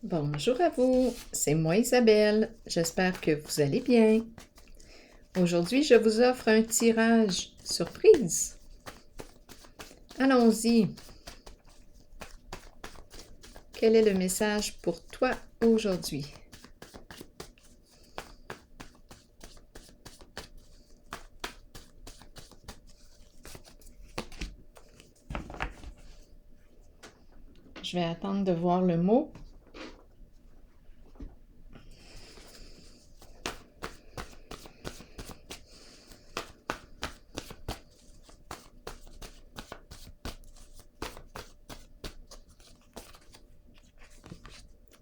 Bonjour à vous, c'est moi Isabelle, j'espère que vous allez bien. Aujourd'hui, je vous offre un tirage surprise. Allons-y. Quel est le message pour toi aujourd'hui? Je vais attendre de voir le mot.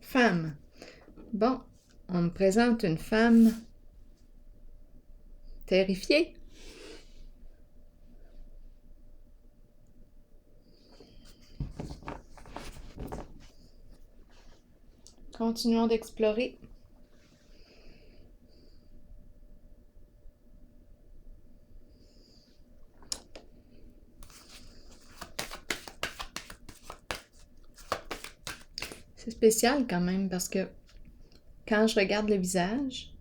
Femme. Bon, on me présente une femme terrifiée. Continuons d'explorer. C'est spécial quand même parce que quand je regarde le visage,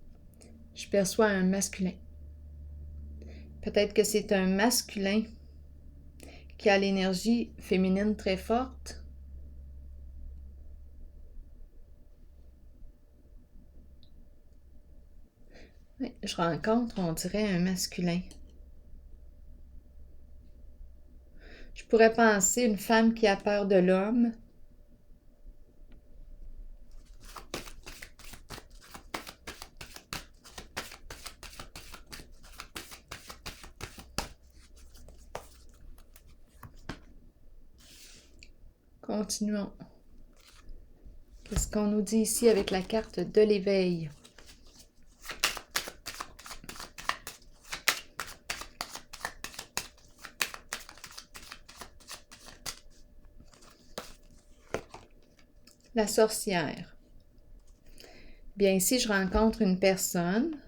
je perçois un masculin. Peut-être que c'est un masculin qui a l'énergie féminine très forte. Oui, je rencontre, on dirait, un masculin. Je pourrais penser une femme qui a peur de l'homme. Continuons. Qu'est-ce qu'on nous dit ici avec la carte de l'éveil? La sorcière. Bien, ici, je rencontre une personne.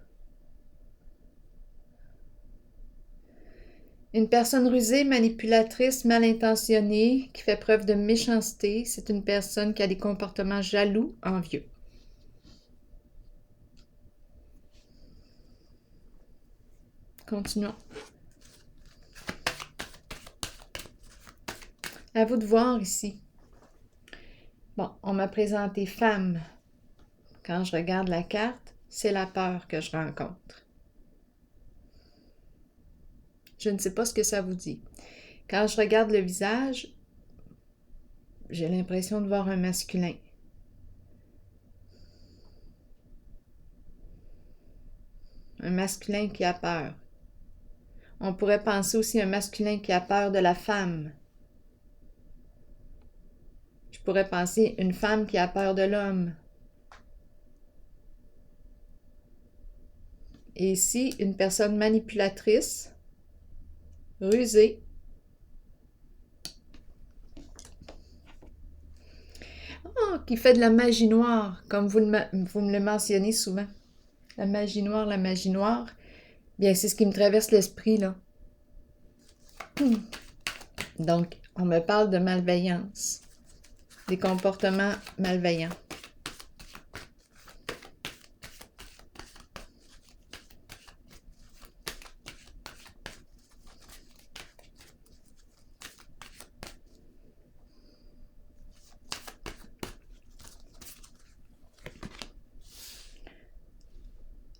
Une personne rusée, manipulatrice, mal intentionnée, qui fait preuve de méchanceté. C'est une personne qui a des comportements jaloux, envieux. Continuons. À vous de voir ici. Bon, on m'a présenté femme. Quand je regarde la carte, c'est la peur que je rencontre. Je ne sais pas ce que ça vous dit. Quand je regarde le visage, j'ai l'impression de voir un masculin. Un masculin qui a peur. On pourrait penser aussi un masculin qui a peur de la femme. Je pourrais penser une femme qui a peur de l'homme. Et ici, une personne manipulatrice, rusée. Oh, qui fait de la magie noire, comme vous me le mentionnez souvent. La magie noire. Bien, c'est ce qui me traverse l'esprit, là. Donc, on me parle de malveillance, des comportements malveillants.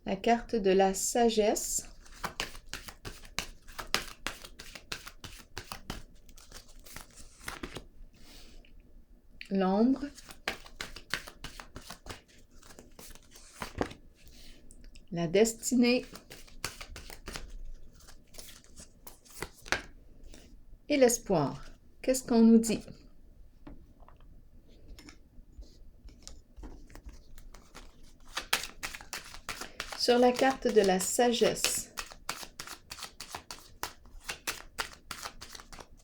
La carte de la sagesse. L'ombre. La destinée. Et l'espoir. Qu'est-ce qu'on nous dit? Sur la carte de la sagesse,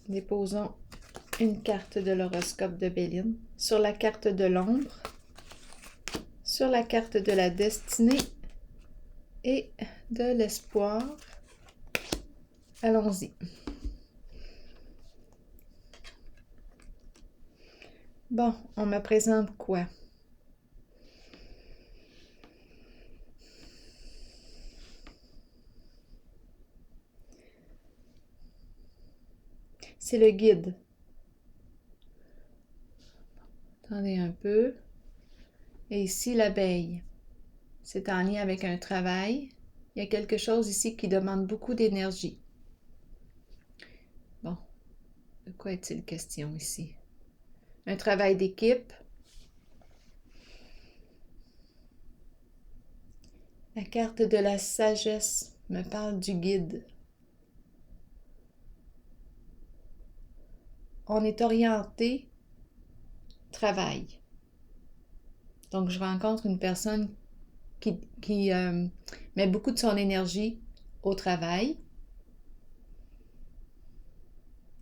déposons une carte de l'horoscope de Béline. Sur la carte de l'ombre, sur la carte de la destinée et de l'espoir. Allons-y. Bon, on me présente quoi? c'est le guide. Attendez un peu. Et ici, l'abeille. C'est en lien avec un travail. Il y a quelque chose ici qui demande beaucoup d'énergie. Bon, de quoi est-il question ici? Un travail d'équipe. La carte de la sagesse me parle du guide. On est orienté travail. Donc, je rencontre une personne qui met beaucoup de son énergie au travail.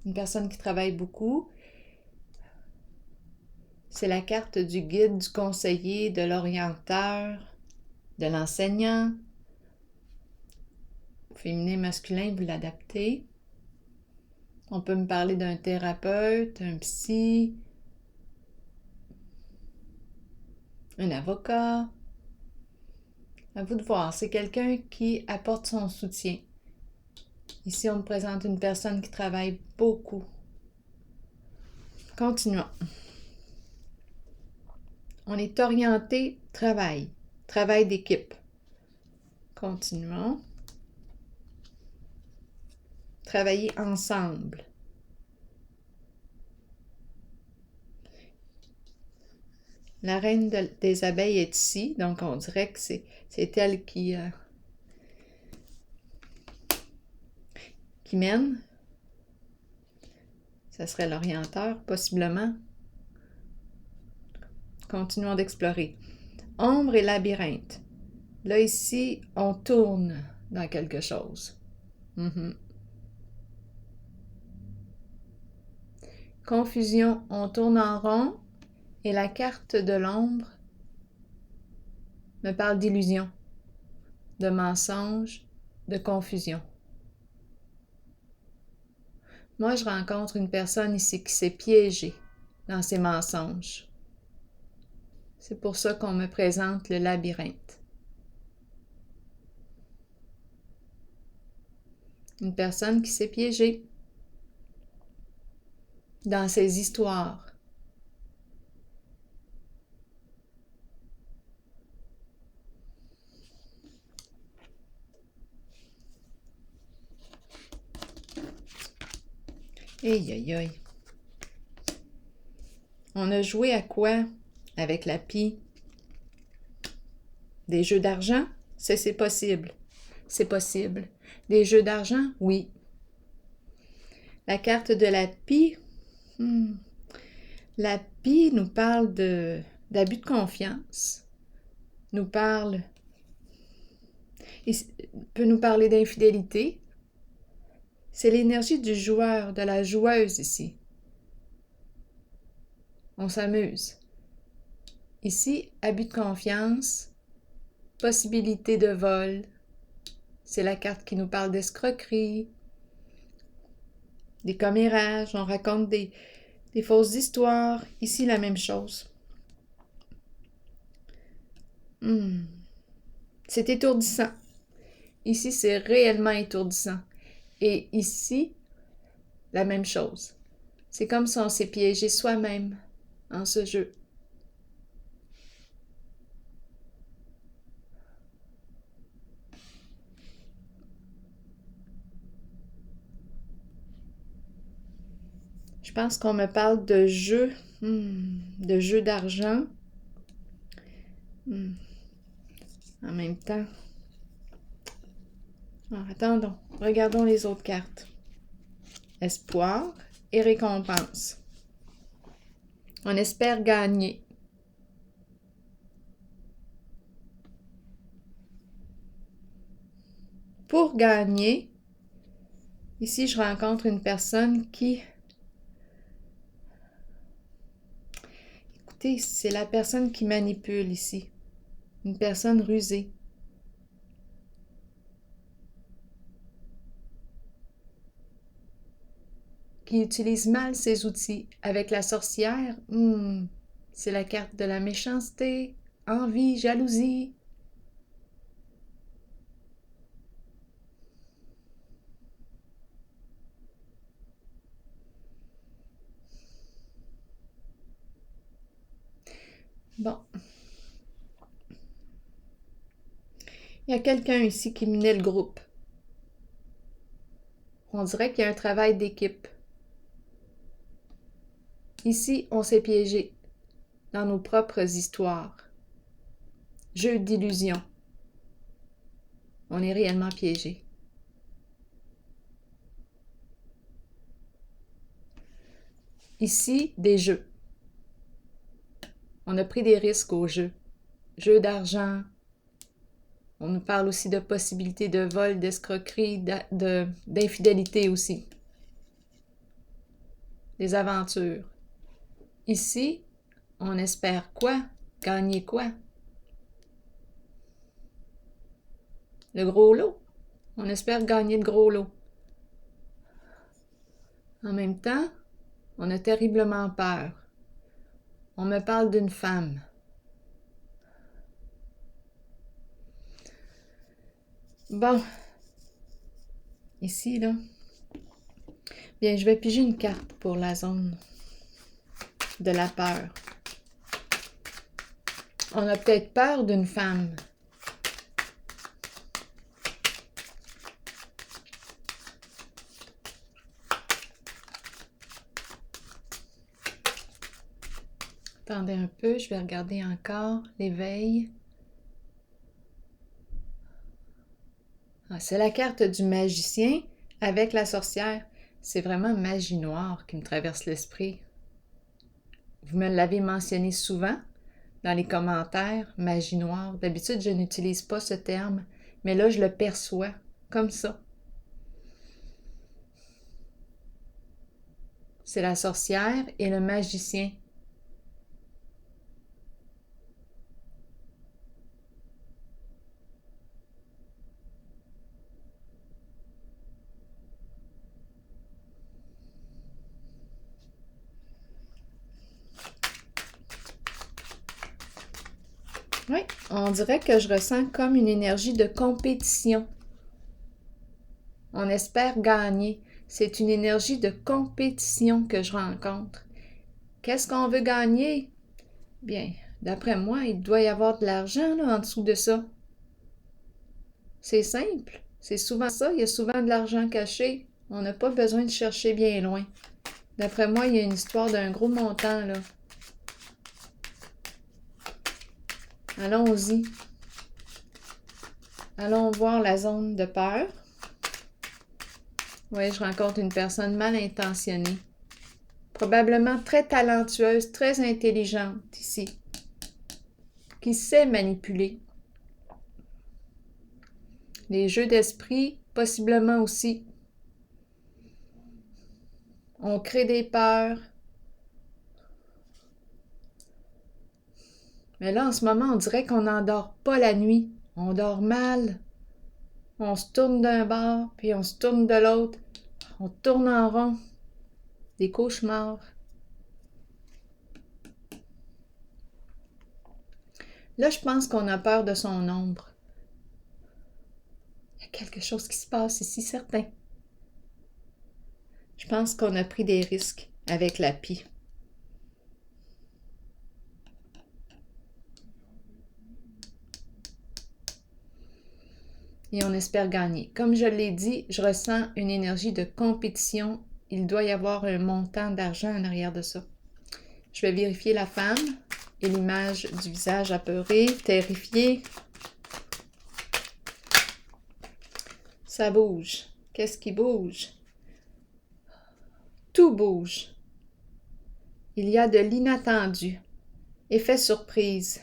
Une personne qui travaille beaucoup. C'est la carte du guide, du conseiller, de l'orienteur, de l'enseignant. Féminin, masculin, vous l'adaptez. On peut me parler d'un thérapeute, un psy, un avocat. À vous de voir, c'est quelqu'un qui apporte son soutien. Ici, on me présente une personne qui travaille beaucoup. Continuons. On est orienté travail, travail d'équipe. Continuons. Travailler ensemble. La reine des abeilles est ici, donc on dirait que c'est elle qui mène. Ça serait l'orienteur, possiblement. Continuons d'explorer. Ombre et labyrinthe. Là, ici, on tourne dans quelque chose. Confusion, on tourne en rond. Et la carte de l'ombre me parle d'illusion, de mensonge, de confusion. Moi, je rencontre une personne ici qui s'est piégée dans ses mensonges. C'est pour ça qu'on me présente le labyrinthe. Une personne qui s'est piégée dans ses histoires. Aïe, aïe, aïe. On a joué à quoi avec la pie? Des jeux d'argent? C'est possible. C'est possible. Des jeux d'argent? Oui. La carte de la pie? La pie nous parle d'abus de confiance. Nous parle... peut nous parler d'infidélité. C'est l'énergie du joueur, de la joueuse ici. On s'amuse. Ici, abus de confiance, possibilité de vol. C'est la carte qui nous parle d'escroquerie, des commérages, on raconte des fausses histoires. Ici, la même chose. C'est étourdissant. Ici, c'est réellement étourdissant. Et ici, la même chose. C'est comme si on s'est piégé soi-même en ce jeu. Je pense qu'on me parle de jeu d'argent. En même temps. Attendons, regardons les autres cartes. Espoir et récompense. On espère gagner. Pour gagner, ici, je rencontre une personne qui... Écoutez, c'est la personne qui manipule ici. Une personne rusée. Qui utilise mal ses outils. Avec la sorcière, c'est la carte de la méchanceté, envie, jalousie. Bon. Il y a quelqu'un ici qui menait le groupe. On dirait qu'il y a un travail d'équipe. Ici, on s'est piégé dans nos propres histoires. Jeu d'illusion. On est réellement piégé. Ici, des jeux. On a pris des risques au jeu. Jeu d'argent. On nous parle aussi de possibilités de vol, d'escroquerie, d'infidélité aussi. Des aventures. Ici, on espère quoi? Gagner quoi? Le gros lot. On espère gagner le gros lot. En même temps, on a terriblement peur. On me parle d'une femme. Bon. Ici, là. Bien, je vais piger une carte pour la zone de la peur. On a peut-être peur d'une femme. Attendez un peu, je vais regarder encore l'éveil. Ah, c'est la carte du magicien avec la sorcière. C'est vraiment magie noire qui me traverse l'esprit. Vous me l'avez mentionné souvent dans les commentaires, magie noire. D'habitude, je n'utilise pas ce terme, mais là, je le perçois comme ça. C'est la sorcière et le magicien. Oui, on dirait que je ressens comme une énergie de compétition. On espère gagner. C'est une énergie de compétition que je rencontre. Qu'est-ce qu'on veut gagner? Bien, d'après moi, il doit y avoir de l'argent là, en dessous de ça. C'est simple. C'est souvent ça. Il y a souvent de l'argent caché. On n'a pas besoin de chercher bien loin. D'après moi, il y a une histoire d'un gros montant, là. Allons-y. Allons voir la zone de peur. Oui, je rencontre une personne mal intentionnée. Probablement très talentueuse, très intelligente ici. Qui sait manipuler. Les jeux d'esprit, possiblement aussi. On crée des peurs. Mais là, en ce moment, on dirait qu'on n'endort pas la nuit. On dort mal. On se tourne d'un bord, puis on se tourne de l'autre. On tourne en rond. Des cauchemars. Là, je pense qu'on a peur de son ombre. Il y a quelque chose qui se passe ici, certain. Je pense qu'on a pris des risques avec la pie. Et on espère gagner. Comme je l'ai dit, je ressens une énergie de compétition. Il doit y avoir un montant d'argent en arrière de ça. Je vais vérifier la femme et l'image du visage apeuré, terrifié. Ça bouge. Qu'est-ce qui bouge? Tout bouge. Il y a de l'inattendu. Effet surprise.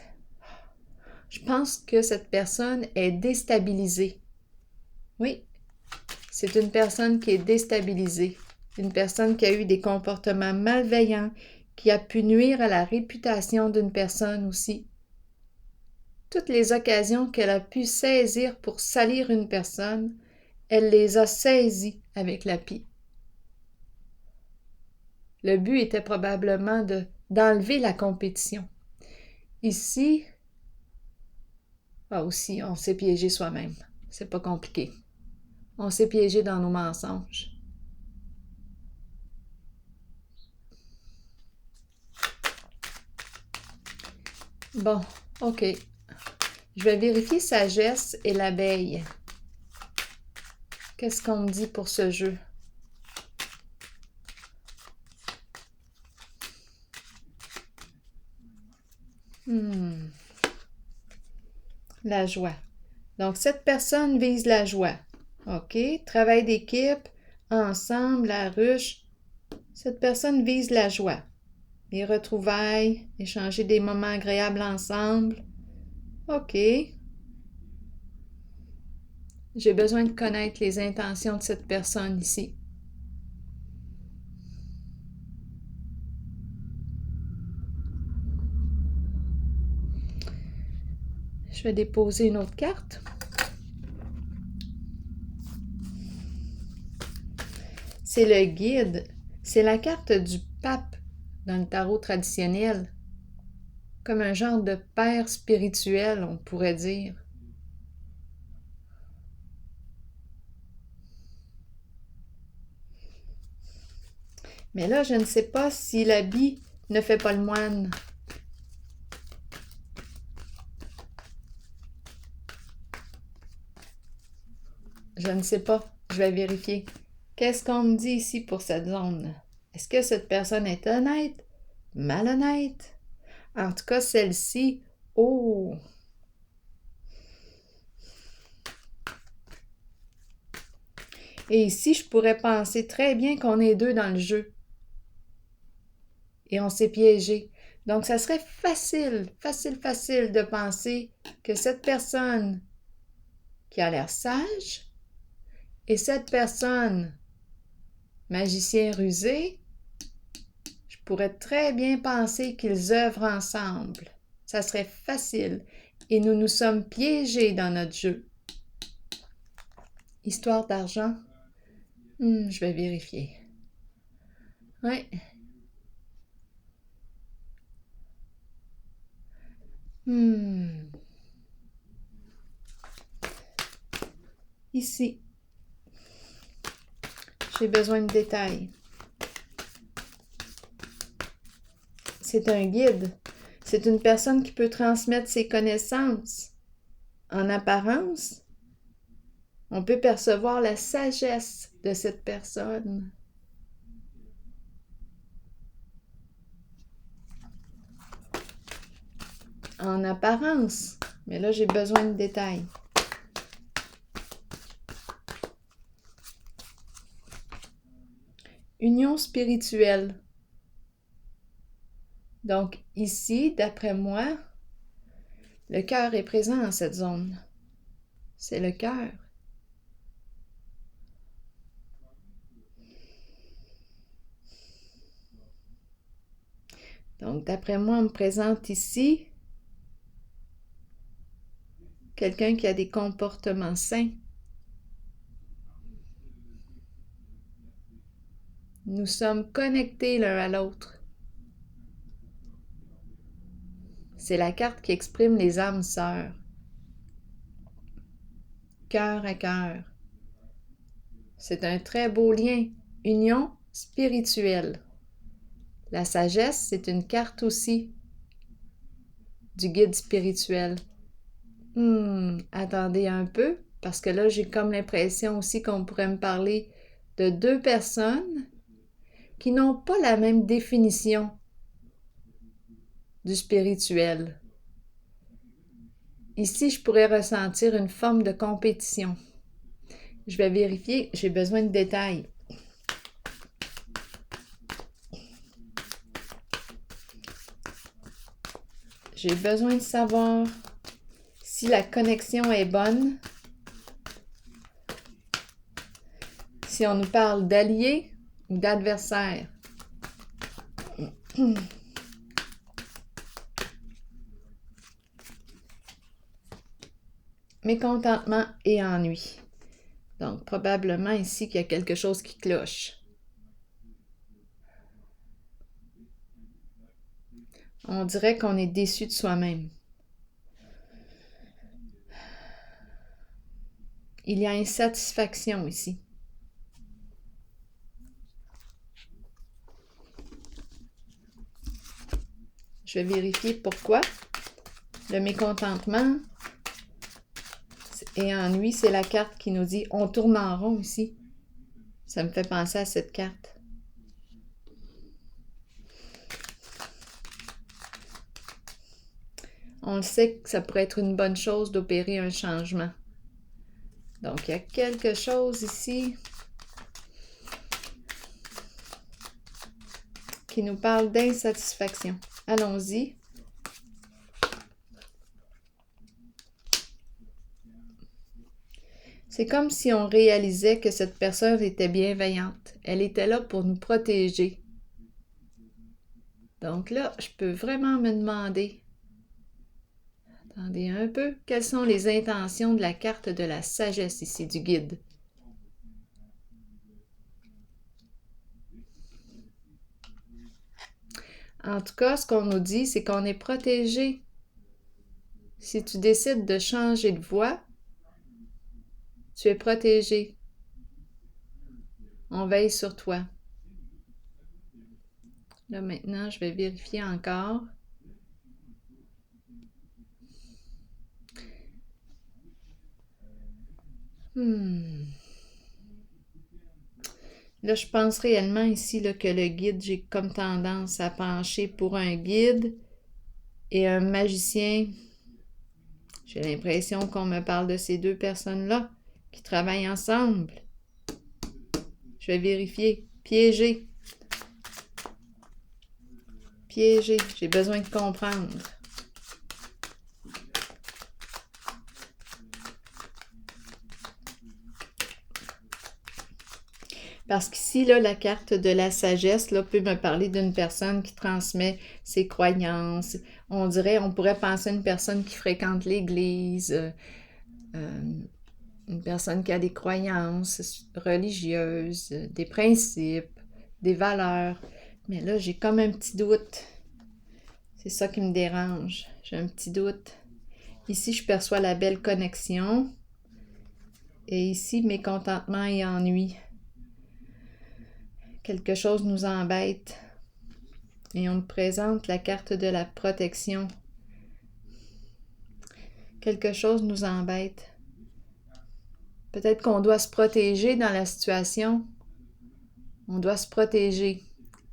Je pense que cette personne est déstabilisée. Oui, c'est une personne qui est déstabilisée. Une personne qui a eu des comportements malveillants, qui a pu nuire à la réputation d'une personne aussi. Toutes les occasions qu'elle a pu saisir pour salir une personne, elle les a saisies avec la pie. Le but était probablement d'enlever la compétition. Ici, aussi, on s'est piégé soi-même. C'est pas compliqué. On s'est piégé dans nos mensonges. Bon, OK. Je vais vérifier sagesse et l'abeille. Qu'est-ce qu'on me dit pour ce jeu? La joie. Donc, cette personne vise la joie. OK. Travail d'équipe, ensemble, la ruche. Cette personne vise la joie. Les retrouvailles, échanger des moments agréables ensemble. OK. J'ai besoin de connaître les intentions de cette personne ici. Je vais déposer une autre carte. C'est le guide. C'est la carte du pape dans le tarot traditionnel. Comme un genre de père spirituel, on pourrait dire. Mais là, je ne sais pas si l'habit ne fait pas le moine. Je ne sais pas. Je vais vérifier. Qu'est-ce qu'on me dit ici pour cette zone? Est-ce que cette personne est honnête? Malhonnête? En tout cas, celle-ci, oh! Et ici, je pourrais penser très bien qu'on est deux dans le jeu. Et on s'est piégé. Donc, ça serait facile de penser que cette personne qui a l'air sage et cette personne magicien rusé, je pourrais très bien penser qu'ils œuvrent ensemble. Ça serait facile. Et nous nous sommes piégés dans notre jeu. Histoire d'argent? Je vais vérifier. Oui. Ici. J'ai besoin de détails. C'est un guide. C'est une personne qui peut transmettre ses connaissances. En apparence, on peut percevoir la sagesse de cette personne. En apparence. Mais là, j'ai besoin de détails. Union spirituelle. Donc ici, d'après moi, le cœur est présent dans cette zone. C'est le cœur. Donc d'après moi, on me présente ici quelqu'un qui a des comportements sains. Nous sommes connectés l'un à l'autre. C'est la carte qui exprime les âmes sœurs. Cœur à cœur. C'est un très beau lien. Union spirituelle. La sagesse, c'est une carte aussi du guide spirituel. Attendez un peu, parce que là, j'ai comme l'impression aussi qu'on pourrait me parler de deux personnes qui n'ont pas la même définition du spirituel. Ici, je pourrais ressentir une forme de compétition. Je vais vérifier, j'ai besoin de détails. J'ai besoin de savoir si la connexion est bonne, si on nous parle d'alliés ou d'adversaires. Mécontentement et ennui. Donc, probablement ici qu'il y a quelque chose qui cloche. On dirait qu'on est déçu de soi-même. Il y a insatisfaction ici. Je vais vérifier pourquoi. Le mécontentement et ennui, c'est la carte qui nous dit « on tourne en rond ici ». Ça me fait penser à cette carte. On le sait que ça pourrait être une bonne chose d'opérer un changement. Donc, il y a quelque chose ici qui nous parle d'insatisfaction. Allons-y. C'est comme si on réalisait que cette personne était bienveillante. Elle était là pour nous protéger. Donc là, je peux vraiment me demander, attendez un peu, quelles sont les intentions de la carte de la sagesse ici, du guide? En tout cas, ce qu'on nous dit, c'est qu'on est protégé. Si tu décides de changer de voie, tu es protégé. On veille sur toi. Là, maintenant, je vais vérifier encore. Là, je pense réellement ici là, que le guide, j'ai comme tendance à pencher pour un guide et un magicien. J'ai l'impression qu'on me parle de ces deux personnes-là qui travaillent ensemble. Je vais vérifier. Piégé. Piégé. J'ai besoin de comprendre. Parce qu'ici, là, la carte de la sagesse là, peut me parler d'une personne qui transmet ses croyances. On pourrait penser à une personne qui fréquente l'Église, une personne qui a des croyances religieuses, des principes, des valeurs. Mais là, j'ai comme un petit doute. C'est ça qui me dérange. J'ai un petit doute. Ici, je perçois la belle connexion. Et ici, mécontentement et ennui. Quelque chose nous embête. Et on me présente la carte de la protection. Quelque chose nous embête. Peut-être qu'on doit se protéger dans la situation. On doit se protéger.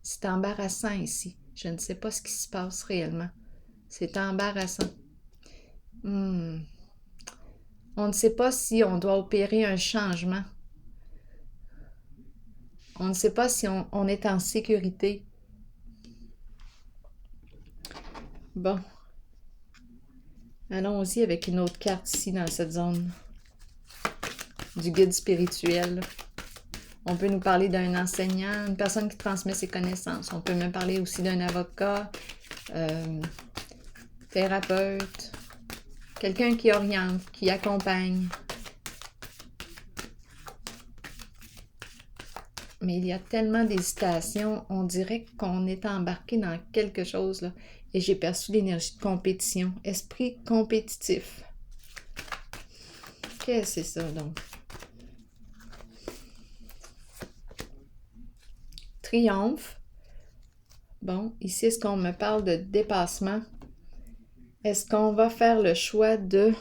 C'est embarrassant ici. Je ne sais pas ce qui se passe réellement. C'est embarrassant. On ne sait pas si on doit opérer un changement. On ne sait pas si on est en sécurité. Bon. Allons-y avec une autre carte ici dans cette zone du guide spirituel. On peut nous parler d'un enseignant, une personne qui transmet ses connaissances. On peut me parler aussi d'un avocat, thérapeute, quelqu'un qui oriente, qui accompagne. Mais il y a tellement d'hésitation, on dirait qu'on est embarqué dans quelque chose, là. Et j'ai perçu l'énergie de compétition, esprit compétitif. Qu'est-ce que c'est ça, donc? Triomphe. Bon, ici, est-ce qu'on me parle de dépassement? Est-ce qu'on va faire le choix de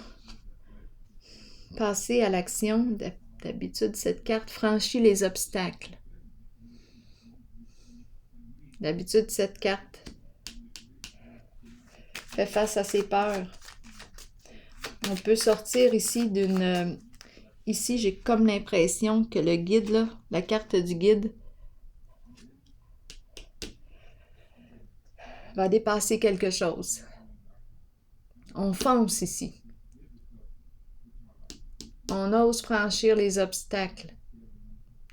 passer à l'action? D'habitude, cette carte franchit les obstacles. D'habitude, cette carte fait face à ses peurs. On peut sortir ici d'une... Ici, j'ai comme l'impression que le guide, là, la carte du guide, va dépasser quelque chose. On fonce ici. On ose franchir les obstacles.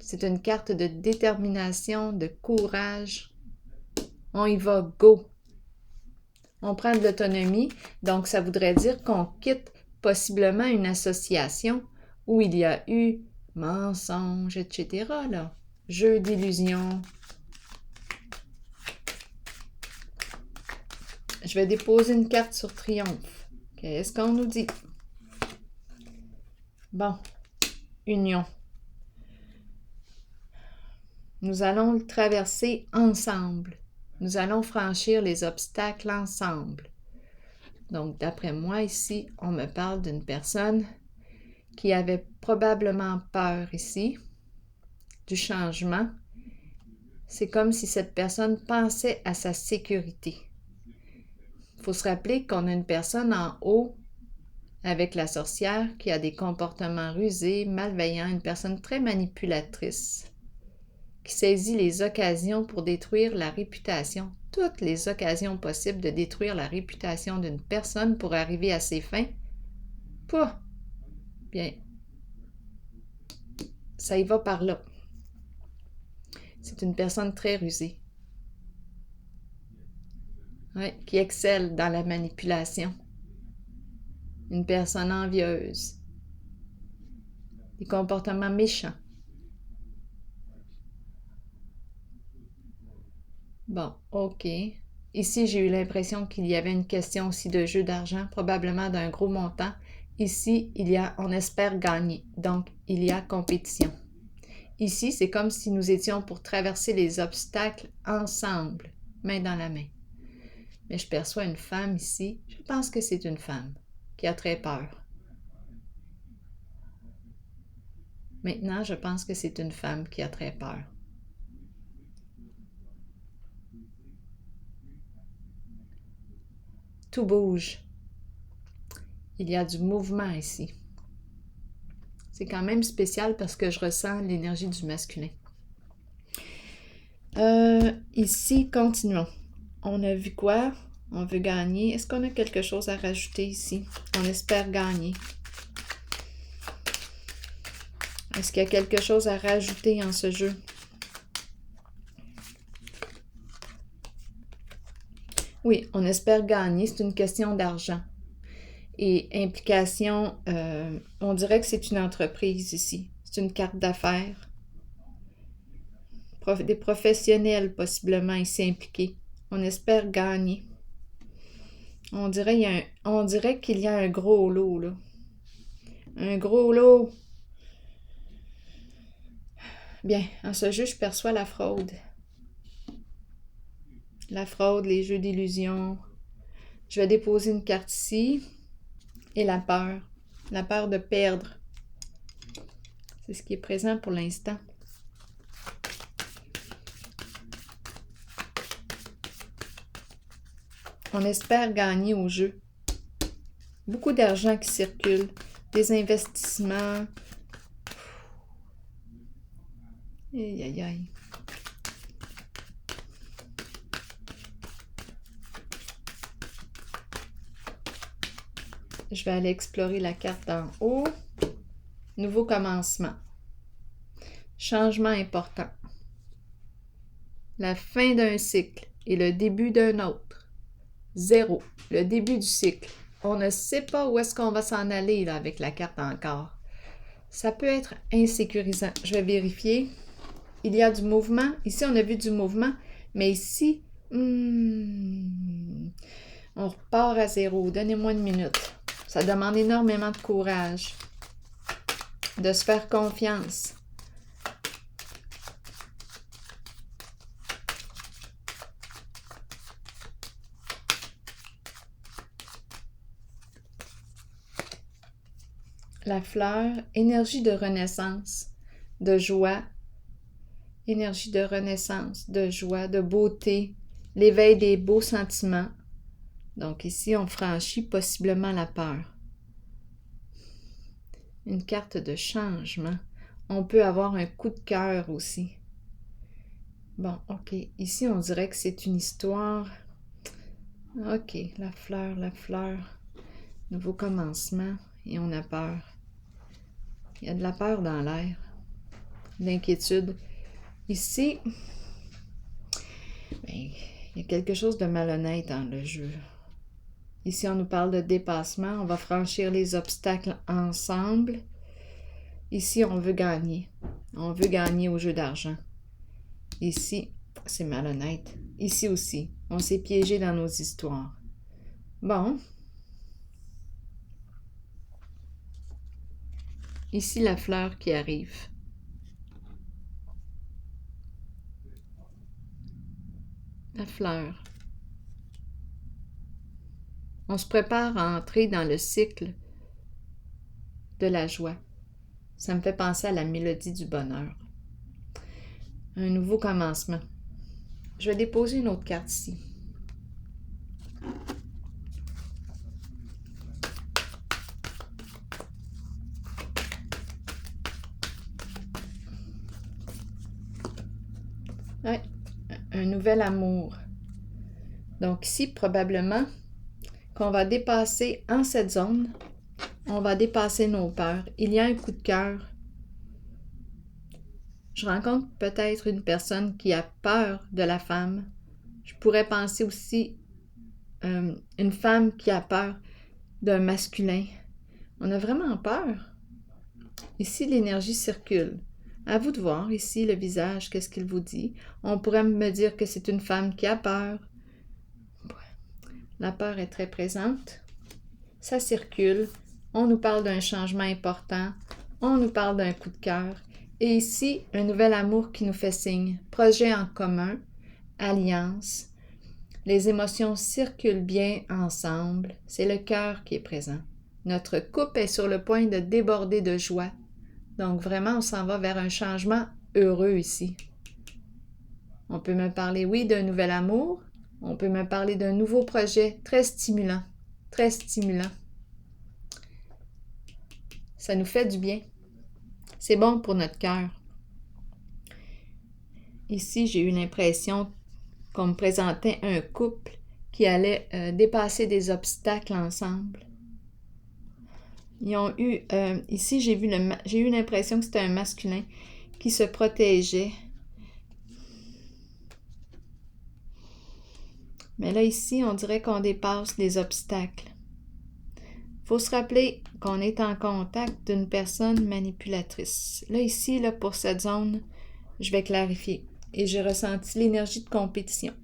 C'est une carte de détermination, de courage. On y va, go! On prend de l'autonomie, donc ça voudrait dire qu'on quitte possiblement une association où il y a eu mensonges, etc., là. Jeu d'illusion. Je vais déposer une carte sur triomphe. Qu'est-ce qu'on nous dit? Bon, union. Nous allons le traverser ensemble. Nous allons franchir les obstacles ensemble. Donc, d'après moi, ici, on me parle d'une personne qui avait probablement peur ici du changement. C'est comme si cette personne pensait à sa sécurité. Il faut se rappeler qu'on a une personne en haut avec la sorcière qui a des comportements rusés, malveillants, une personne très manipulatrice, qui saisit les occasions pour détruire la réputation, toutes les occasions possibles de détruire la réputation d'une personne pour arriver à ses fins. Pouah! Bien, ça y va par là. C'est une personne très rusée. Ouais, qui excelle dans la manipulation. Une personne envieuse. Des comportements méchants. Bon, OK. Ici, j'ai eu l'impression qu'il y avait une question aussi de jeu d'argent, probablement d'un gros montant. Ici, on espère gagner. Donc, il y a compétition. Ici, c'est comme si nous étions pour traverser les obstacles ensemble, main dans la main. Mais je perçois une femme ici. Je pense que c'est une femme qui a très peur. Maintenant, je pense que c'est une femme qui a très peur. Tout bouge. Il y a du mouvement ici. C'est quand même spécial parce que je ressens l'énergie du masculin. Ici, continuons. On a vu quoi? On veut gagner. Est-ce qu'on a quelque chose à rajouter ici? On espère gagner. Est-ce qu'il y a quelque chose à rajouter en ce jeu? Oui, on espère gagner. C'est une question d'argent. Et implication, on dirait que c'est une entreprise ici. C'est une carte d'affaires. Des professionnels possiblement ici impliqués. On espère gagner. On dirait qu'il y a un gros lot, là. Un gros lot. Bien, en ce jeu, je perçois la fraude. La fraude, les jeux d'illusion. Je vais déposer une carte ici. Et la peur. La peur de perdre. C'est ce qui est présent pour l'instant. On espère gagner au jeu. Beaucoup d'argent qui circule. Des investissements. Aïe, aïe, aïe. Je vais aller explorer la carte d'en haut. Nouveau commencement. Changement important. La fin d'un cycle et le début d'un autre. 0. Le début du cycle. On ne sait pas où est-ce qu'on va s'en aller là, avec la carte encore. Ça peut être insécurisant. Je vais vérifier. Il y a du mouvement. Ici, on a vu du mouvement. Mais ici, on repart à 0. Donnez-moi une minute. Ça demande énormément de courage. De se faire confiance. La fleur, énergie de renaissance, de joie, énergie de renaissance, de joie, de beauté, l'éveil des beaux sentiments. Donc ici, on franchit possiblement la peur. Une carte de changement. On peut avoir un coup de cœur aussi. Bon, OK. Ici, on dirait que c'est une histoire. OK, la fleur. Nouveau commencement. Et on a peur. Il y a de la peur dans l'air. L'inquiétude. Ici, ben, il y a quelque chose de malhonnête dans le jeu. Ici, on nous parle de dépassement. On va franchir les obstacles ensemble. Ici, on veut gagner. On veut gagner au jeu d'argent. Ici, c'est malhonnête. Ici aussi, on s'est piégé dans nos histoires. Bon. Ici, la fleur qui arrive. La fleur. On se prépare à entrer dans le cycle de la joie. Ça me fait penser à la mélodie du bonheur. Un nouveau commencement. Je vais déposer une autre carte ici. Ouais, un nouvel amour. Donc ici, probablement qu'on va dépasser en cette zone, on va dépasser nos peurs. Il y a un coup de cœur. Je rencontre peut-être une personne qui a peur de la femme. Je pourrais penser aussi une femme qui a peur d'un masculin. On a vraiment peur. Ici, l'énergie circule. À vous de voir ici le visage, qu'est-ce qu'il vous dit. On pourrait me dire que c'est une femme qui a peur. La peur est très présente. Ça circule. On nous parle d'un changement important. On nous parle d'un coup de cœur. Et ici, un nouvel amour qui nous fait signe. Projet en commun, alliance. Les émotions circulent bien ensemble. C'est le cœur qui est présent. Notre couple est sur le point de déborder de joie. Donc vraiment, on s'en va vers un changement heureux ici. On peut me parler, oui, d'un nouvel amour. On peut me parler d'un nouveau projet très stimulant. Très stimulant. Ça nous fait du bien. C'est bon pour notre cœur. Ici, j'ai eu l'impression qu'on me présentait un couple qui allait dépasser des obstacles ensemble. Ils ont eu, ici, j'ai eu l'impression que c'était un masculin qui se protégeait. Mais là, ici, on dirait qu'on dépasse les obstacles. Il faut se rappeler qu'on est en contact d'une personne manipulatrice. Là, ici, là, pour cette zone, je vais clarifier. Et j'ai ressenti l'énergie de compétition.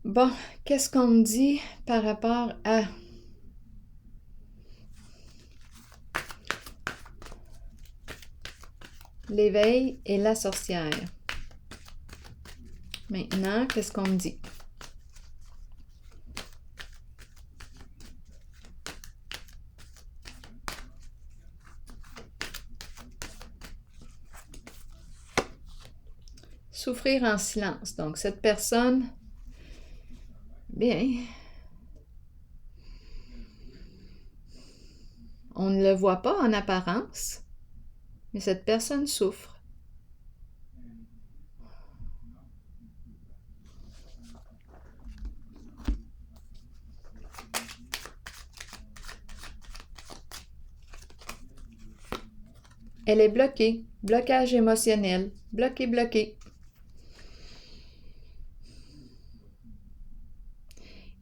Bon, qu'est-ce qu'on me dit par rapport à l'éveil et la sorcière? Maintenant, qu'est-ce qu'on me dit? Souffrir en silence. Donc, cette personne, bien, on ne le voit pas en apparence, mais cette personne souffre. Elle est bloquée. Blocage émotionnel. Bloqué.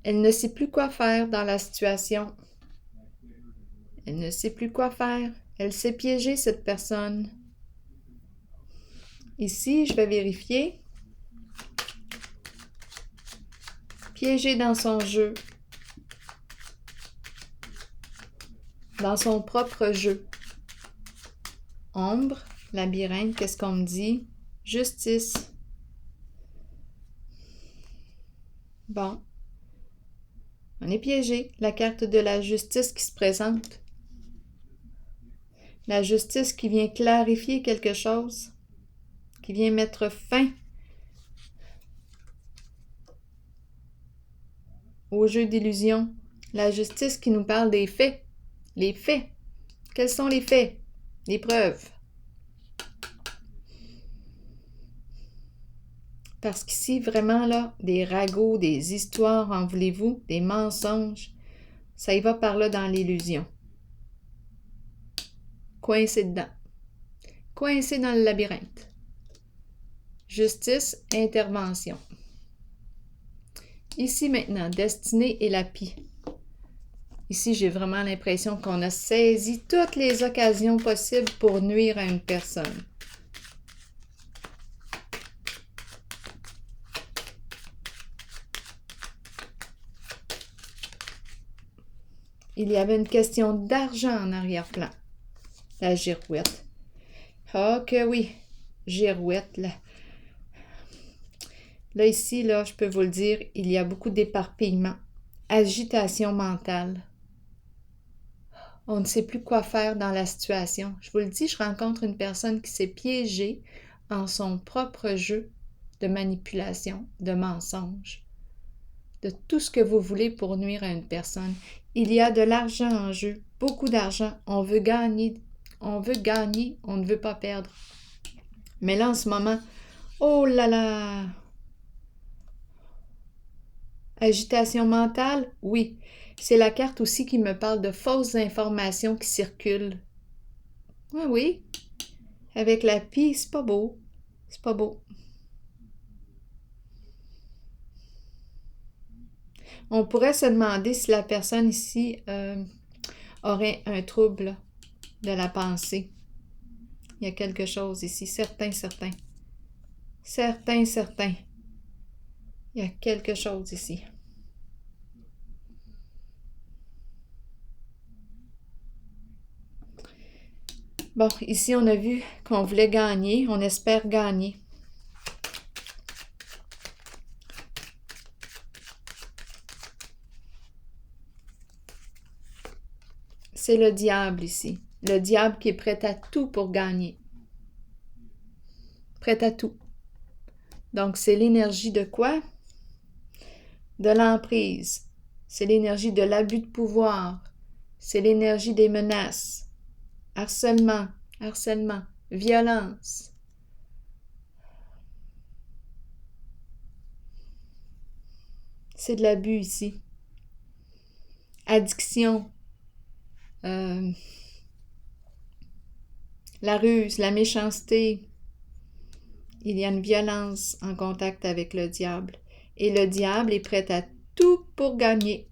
Elle ne sait plus quoi faire dans la situation. Elle ne sait plus quoi faire. Elle s'est piégée, cette personne. Ici, je vais vérifier. Piégée dans son jeu. Dans son propre jeu. Ombre, labyrinthe, qu'est-ce qu'on me dit? Justice. Bon. On est piégé. La carte de la justice qui se présente. La justice qui vient clarifier quelque chose. Qui vient mettre fin au jeu d'illusion. La justice qui nous parle des faits. Les faits. Quels sont les faits? Les preuves. Parce qu'ici, vraiment, là, des ragots, des histoires, en voulez-vous, des mensonges, ça y va par là dans l'illusion. Coincé dedans. Coincé dans le labyrinthe. Justice, intervention. Ici, maintenant, destinée et la pie. Ici, j'ai vraiment l'impression qu'on a saisi toutes les occasions possibles pour nuire à une personne. Il y avait une question d'argent en arrière-plan. La girouette. Ah que oui, girouette, là. Là, ici, là, je peux vous le dire, il y a beaucoup d'éparpillement, agitation mentale. On ne sait plus quoi faire dans la situation. Je vous le dis, je rencontre une personne qui s'est piégée en son propre jeu de manipulation, de mensonge, de tout ce que vous voulez pour nuire à une personne. Il y a de l'argent en jeu, beaucoup d'argent. On veut gagner, on ne veut pas perdre. Mais là, en ce moment, oh là là! Agitation mentale? Oui. C'est la carte aussi qui me parle de fausses informations qui circulent. Oui, oui. Avec la pie, c'est pas beau. C'est pas beau. On pourrait se demander si la personne ici aurait un trouble de la pensée. Il y a quelque chose ici, certain. Certain. Il y a quelque chose ici. Bon, ici, on a vu qu'on voulait gagner. On espère gagner. C'est le diable ici. Le diable qui est prêt à tout pour gagner. Prêt à tout. Donc, c'est l'énergie de quoi? De l'emprise. C'est l'énergie de l'abus de pouvoir. C'est l'énergie des menaces. Harcèlement, violence. C'est de l'abus ici. Addiction. La ruse, la méchanceté. Il y a une violence en contact avec le diable. Et le diable est prêt à tout pour gagner.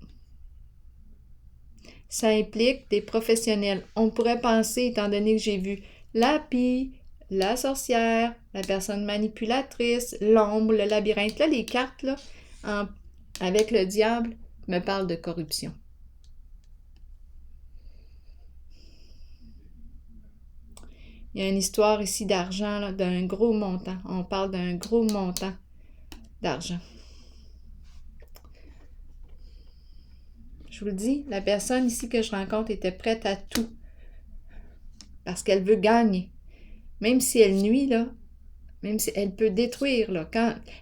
Ça implique des professionnels. On pourrait penser, étant donné que j'ai vu la pie, la sorcière, la personne manipulatrice, l'ombre, le labyrinthe. Là, les cartes, là, avec le diable, me parlent de corruption. Il y a une histoire ici d'argent, d'un gros montant. On parle d'un gros montant d'argent. Je vous le dis, la personne ici que je rencontre était prête à tout. Parce qu'elle veut gagner. Même si elle nuit, là, même si elle peut détruire, là,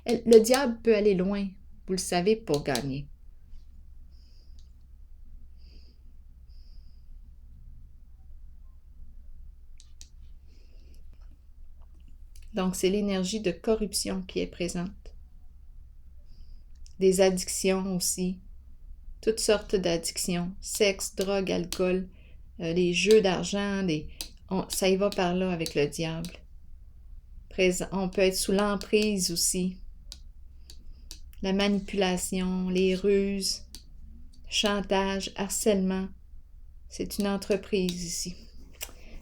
le diable peut aller loin, vous le savez, pour gagner. Donc, c'est l'énergie de corruption qui est présente. Des addictions aussi. Toutes sortes d'addictions. Sexe, drogue, alcool, les jeux d'argent, ça y va par là avec le diable. On peut être sous l'emprise aussi. La manipulation, les ruses, chantage, harcèlement. C'est une entreprise ici.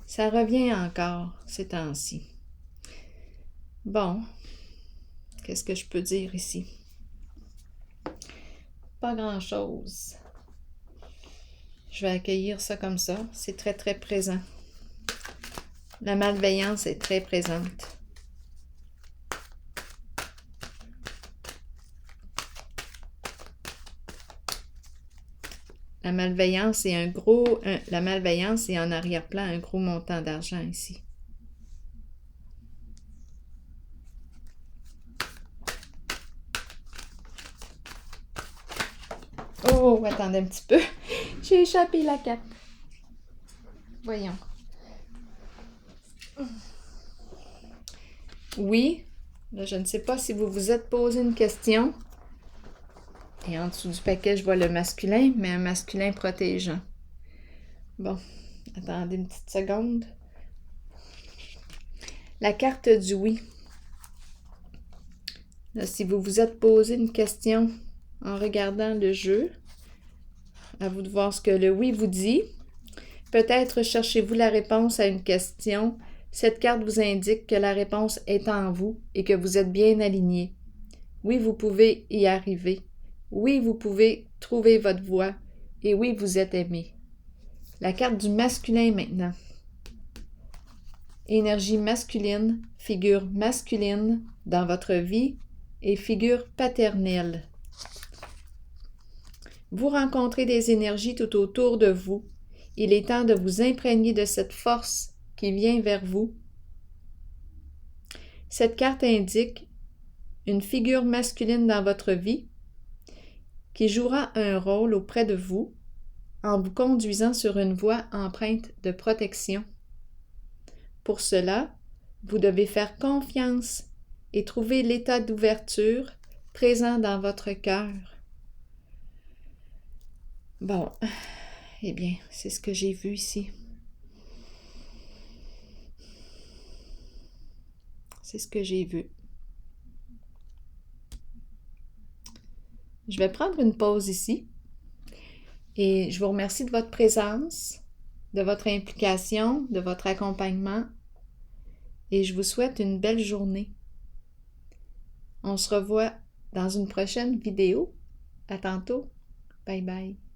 Ça revient encore ces temps-ci. Bon, qu'est-ce que je peux dire ici? Pas grand-chose. Je vais accueillir ça comme ça. C'est très, très présent. La malveillance est très présente. La malveillance est en arrière-plan un gros montant d'argent ici. Oh, attendez un petit peu. J'ai échappé la carte. Voyons. Oui, là, je ne sais pas si vous vous êtes posé une question. Et en dessous du paquet, je vois le masculin, mais un masculin protégeant. Bon, attendez une petite seconde. La carte du oui. Là, si vous vous êtes posé une question en regardant le jeu, à vous de voir ce que le oui vous dit. Peut-être cherchez-vous la réponse à une question. Cette carte vous indique que la réponse est en vous et que vous êtes bien aligné. Oui, vous pouvez y arriver. Oui, vous pouvez trouver votre voie. Et oui, vous êtes aimé. La carte du masculin maintenant. Énergie masculine, figure masculine dans votre vie et figure paternelle. Vous rencontrez des énergies tout autour de vous. Il est temps de vous imprégner de cette force qui vient vers vous. Cette carte indique une figure masculine dans votre vie qui jouera un rôle auprès de vous en vous conduisant sur une voie empreinte de protection. Pour cela, vous devez faire confiance et trouver l'état d'ouverture présent dans votre cœur. Bon, eh bien, c'est ce que j'ai vu ici. C'est ce que j'ai vu. Je vais prendre une pause ici et je vous remercie de votre présence, de votre implication, de votre accompagnement et je vous souhaite une belle journée. On se revoit dans une prochaine vidéo. À tantôt. Bye bye.